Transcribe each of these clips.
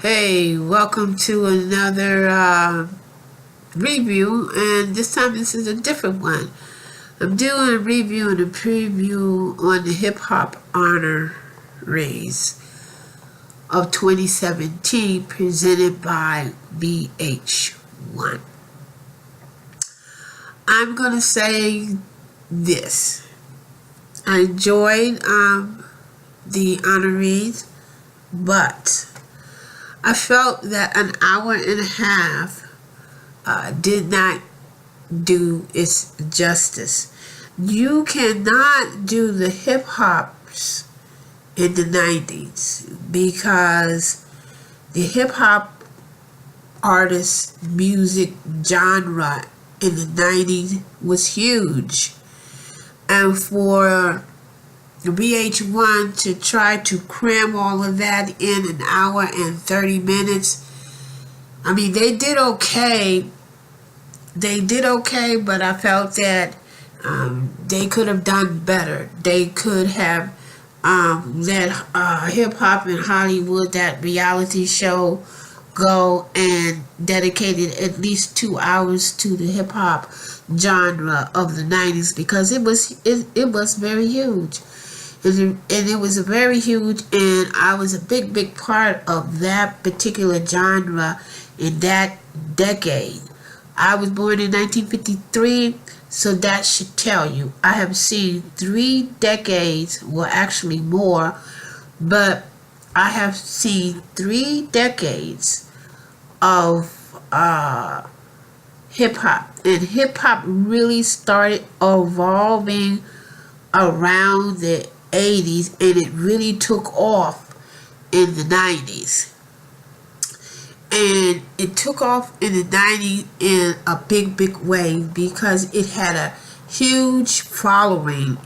Hey, welcome to another review, and this time this is a different one. I'm doing a review and a preview on the Hip-Hop Honor race of 2017 presented by VH1. I'm going to say this. I enjoyed the honorees, but I felt that an hour and a half did not do its justice. You cannot do the hip hops in the 90s because the hip hop artist music genre in the 90s was huge. And for VH1 to try to cram all of that in an hour and 30 minutes. I mean, they did okay. But I felt that they could have done better. They could have let hip hop in Hollywood, that reality show, go and dedicated at least 2 hours to the hip hop genre of the 90s because it was very huge. And it was very huge, and I was a big part of that particular genre in that decade. I was born in 1953, so that should tell you. I have seen 3 decades, well actually more, but I have seen 3 decades of hip-hop. And hip-hop really started evolving around the 80s, and it really took off in the 90s. And it took off in the 90s in a big way because it had a huge following.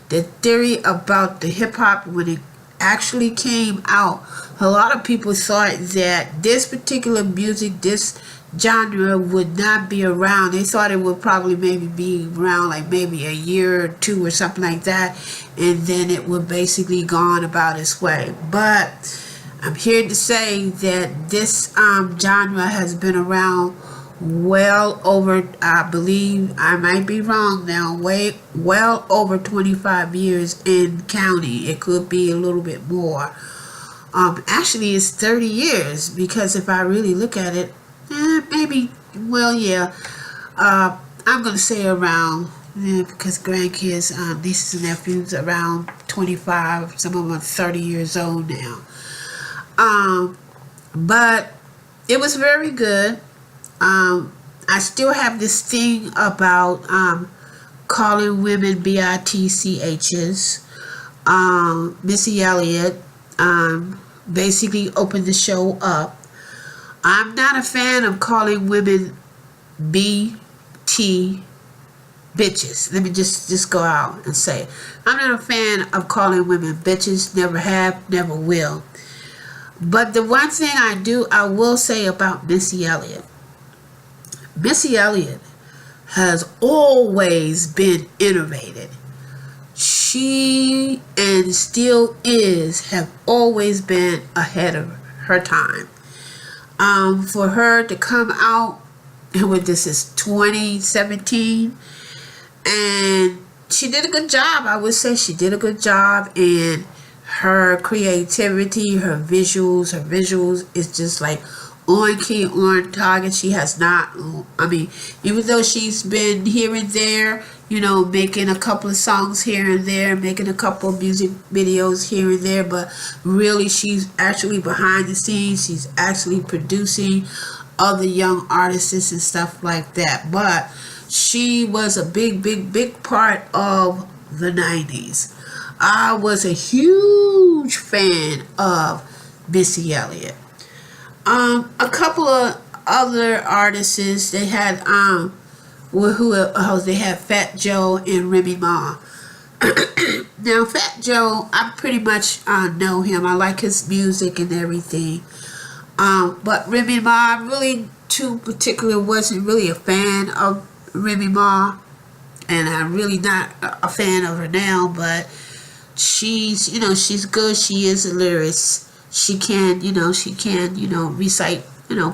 The theory about the hip hop, when it actually came out, a lot of people thought that this particular music, this genre would not be around. They thought it would probably maybe be around like maybe a year or 2 or something like that, and then it would basically go on about its way. But I'm here to say that this genre has been around well over, I believe, I might be wrong now, well over 25 years in county. It could be a little bit more. Actually it's 30 years because if I really look at it, maybe, well, yeah, I'm going to say around, because grandkids, nieces and nephews, around 25, some of them are 30 years old now. But it was very good. I still have this thing about calling women bitchs. Missy Elliott basically opened the show up. I'm not a fan of calling women BT bitches. Let me just go out and say it. I'm not a fan of calling women bitches. Never have, never will. But the one thing I will say about Missy Elliott. Missy Elliott has always been innovative. She and still have always been ahead of her time. For her to come out with this is 2017, and she did a good job. I would say she did a good job in her creativity, her visuals is just like on key, on target. She has not, I mean, even though she's been here and there, making a couple of songs here and there, making a couple of music videos here and there, but really she's actually behind the scenes. She's actually producing other young artists and stuff like that. But she was a big part of the 90s. I was a huge fan of Missy Elliott. A couple of other artists, they had they had Fat Joe and Remy Ma. Now Fat Joe, I pretty much know him. I like his music and everything. But Remy Ma, really too particular, wasn't really a fan of Remy Ma, and I'm really not a fan of her now. But she's good. She is a lyricist. she can, recite,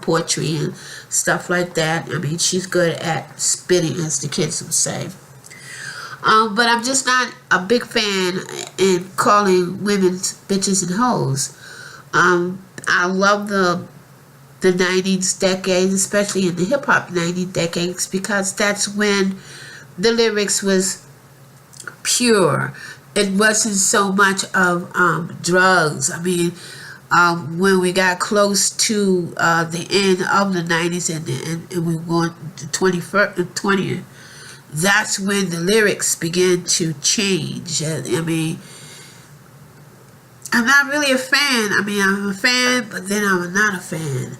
poetry and stuff like that. I mean, she's good at spitting, as the kids would say. But I'm just not a big fan in calling women bitches and hoes. I love the 90s decades, especially in the hip hop 90s decades, because that's when the lyrics was pure. It wasn't so much of drugs. I mean, when we got close to the end of the 90s and we went to 20th, that's when the lyrics began to change. I mean, I'm not really a fan. I mean, I'm a fan, but then I'm not a fan.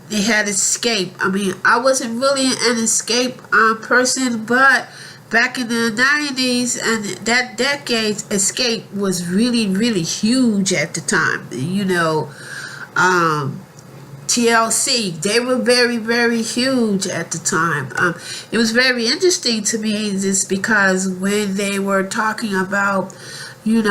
It had Escape. I mean, I wasn't really an Escape person, but back in the 90s and that decade, Escape was really, really huge at the time. TLC, they were very, very huge at the time. It was very interesting to me just because when they were talking about, they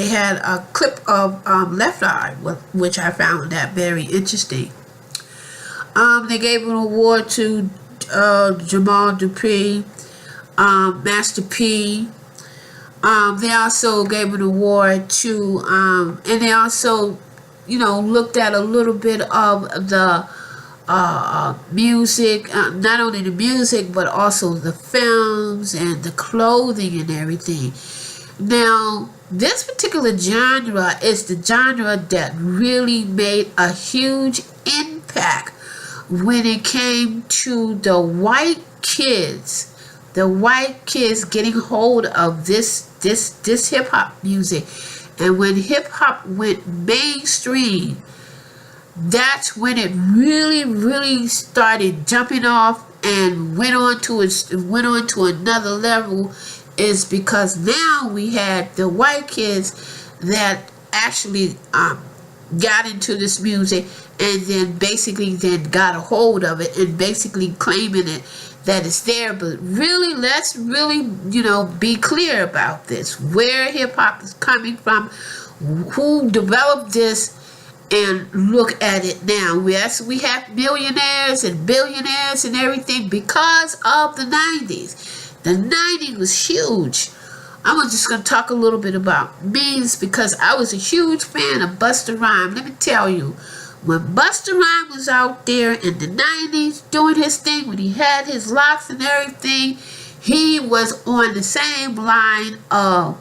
had a clip of Left Eye, which I found that very interesting. They gave an award to Jamal Dupree, Master P. They also gave an award to, and they also, looked at a little bit of the music, not only the music, but also the films and the clothing and everything. Now, this particular genre is the genre that really made a huge impact when it came to the white kids getting hold of this hip hop music. And when hip hop went mainstream, that's when it really, really started jumping off and went on to another level. Is because now we had the white kids that actually got into this music and then basically got a hold of it and basically claiming it that it's there. But really, let's really, be clear about this. Where hip-hop is coming from, who developed this, and look at it now. Yes, we have millionaires and billionaires and everything because of the 90s. The 90s was huge. I'm just going to talk a little bit about me because I was a huge fan of Busta Rhymes. Let me tell you, when Busta Rhymes was out there in the 90s doing his thing, when he had his locks and everything, he was on the same line of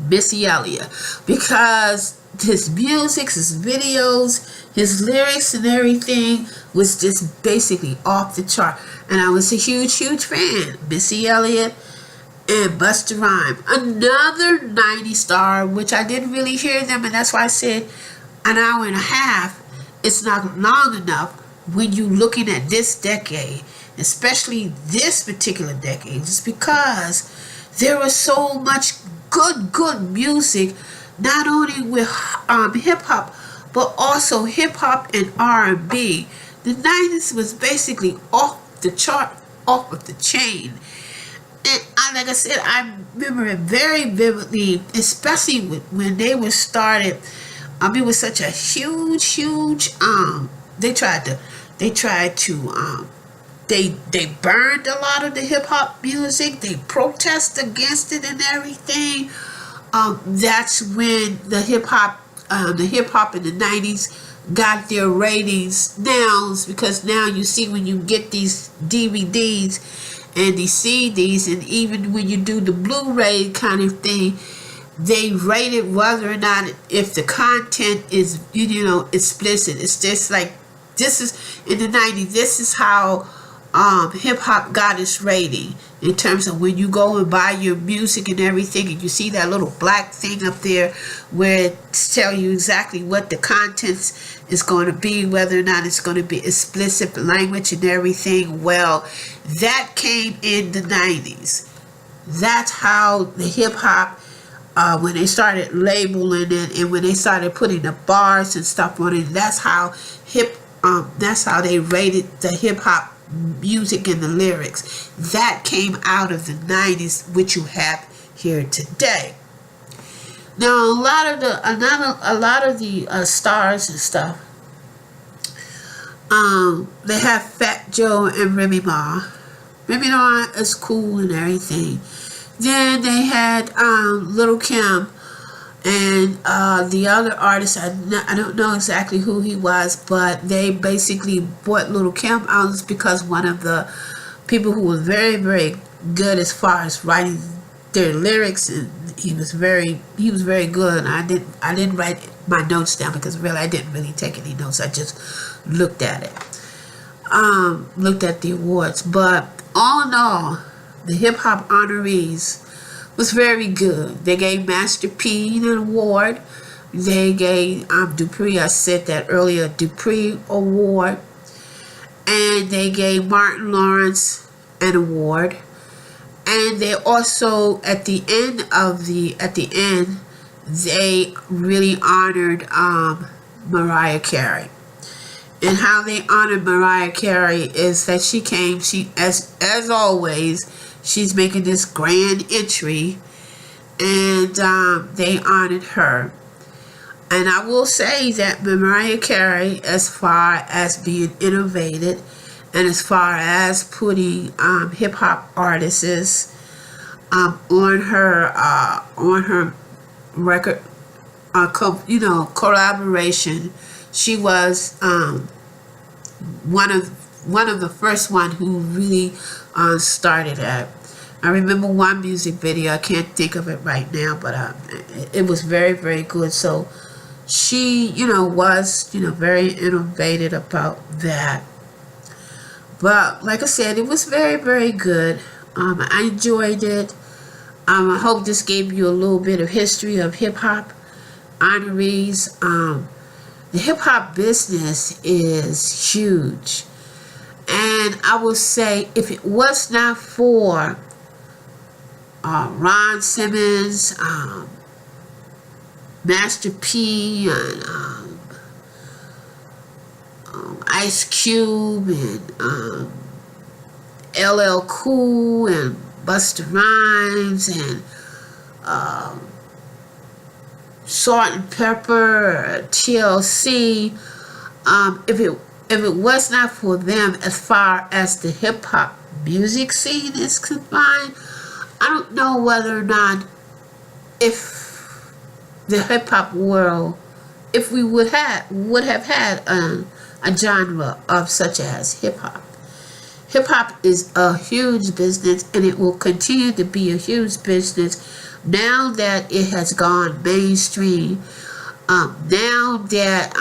Missy Elliott because his music, his videos, his lyrics and everything was just basically off the chart. And I was a huge, huge fan. Missy Elliott and Busta Rhymes. Another 90s star, which I didn't really hear them, and that's why I said an hour and a half. It's not long enough when you're looking at this decade, especially this particular decade, just because there was so much good music, not only with hip-hop, but also hip-hop and R&B. The 90s was basically off the chart, off of the chain. And like I said, I remember it very vividly, especially when they were started. It was such a huge, they burned a lot of the hip-hop music. They protested against it and everything. That's when the hip-hop in the 90s got their ratings down, because now you see when you get these DVDs and these CDs, and even when you do the Blu-ray kind of thing, they rate it whether or not if the content is explicit. It's just like, this is in the 90s, this is how hip-hop got its rating, in terms of when you go and buy your music and everything, and you see that little black thing up there where it tells you exactly what the contents is going to be, whether or not it's going to be explicit language and everything. Well, that came in the 90s. That's how the hip-hop, when they started labeling it and when they started putting the bars and stuff on it, that's how they rated the hip-hop music and the lyrics. That came out of the 90s, which you have here today. Now a lot of the stars and stuff. They have Fat Joe and Remy Ma. Remy Ma is cool and everything. Then they had Little Kim and the other artist. I don't know exactly who he was, but they basically bought Little Kim out because one of the people who was very, very good as far as writing their lyrics, and he was very good. I didn't write my notes down because really I didn't really take any notes. I just looked at it, looked at the awards. But all in all, the Hip Hop Honorees was very good. They gave Master P an award. They gave Dupree, I said that earlier, Dupree award, and they gave Martin Lawrence an award. And they also at the end they really honored Mariah Carey. And how they honored Mariah Carey is that she as always, she's making this grand entry, and they honored her. And I will say that Mariah Carey, as far as being innovative and as far as putting hip hop artists on her record, collaboration, she was one of the first one who really started that. I remember one music video, I can't think of it right now, but it was very, very good. So she, was, very innovative about that. But like I said, it was very, very good. I enjoyed it. I hope this gave you a little bit of history of hip-hop honorees. The hip-hop business is huge. And I will say, if it was not for Ron Simmons, Master P, and Ice Cube, and LL Cool, and Busta Rhymes, and Salt and Pepper, TLC. If it was not for them, as far as the hip hop music scene is concerned, I don't know whether or not if the hip hop world, if we would have had a genre of such as hip hop. Hip hop is a huge business, and it will continue to be a huge business now that it has gone mainstream. Now that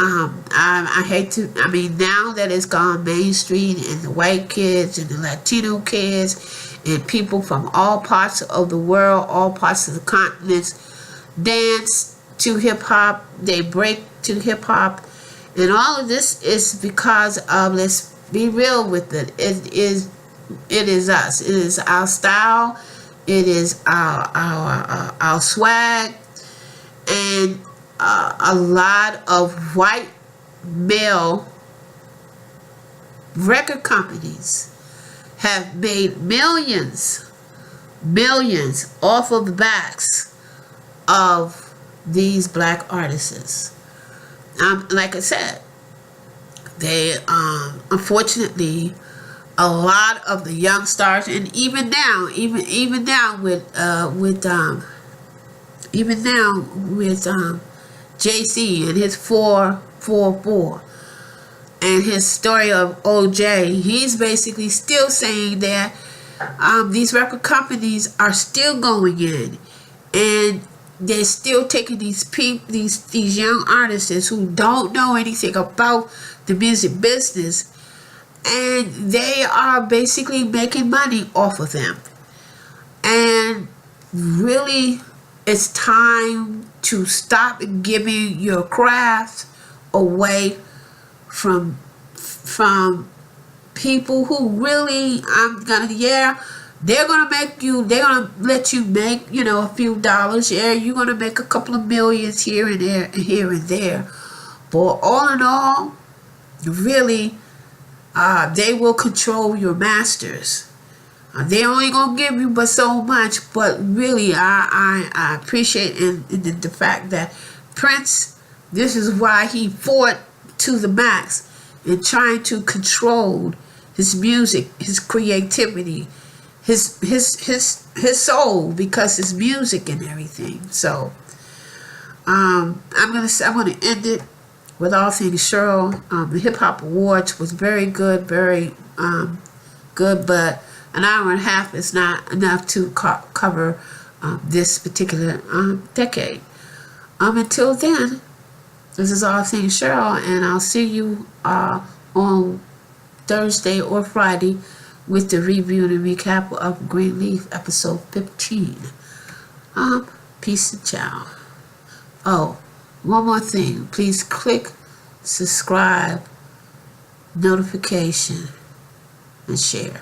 now that it's gone mainstream, and the white kids and the Latino kids and people from all parts of the world, all parts of the continents dance to hip hop, they break to hip hop, and all of this is because of, let's be real with it, it is us, it is our style, it is our swag, and a lot of white male record companies have made millions off of the backs of these black artists. Like I said, they unfortunately, a lot of the young stars, and even now with JC and his 444 and his story of OJ, he's basically still saying that these record companies are still going in, and they're still taking these young artists who don't know anything about the music business, and they are basically making money off of them. And really, it's time to stop giving your craft away from people who really, they're gonna let you make, a few dollars. Yeah, you're gonna make a couple of millions here and there. But all in all, really, they will control your masters. They only gonna give you but so much, but really I appreciate the fact that Prince, this is why he fought to the max in trying to control his music, his creativity, his soul, because his music and everything. So I'm gonna end it with all things Cheryl. The Hip Hop Awards was very good, very good, but an hour and a half is not enough to cover this particular decade. Until then, this is all things Cheryl, and I'll see you on Thursday or Friday with the review and recap of Greenleaf episode 15. Peace and ciao. Oh, one more thing. Please click subscribe, notification, and share.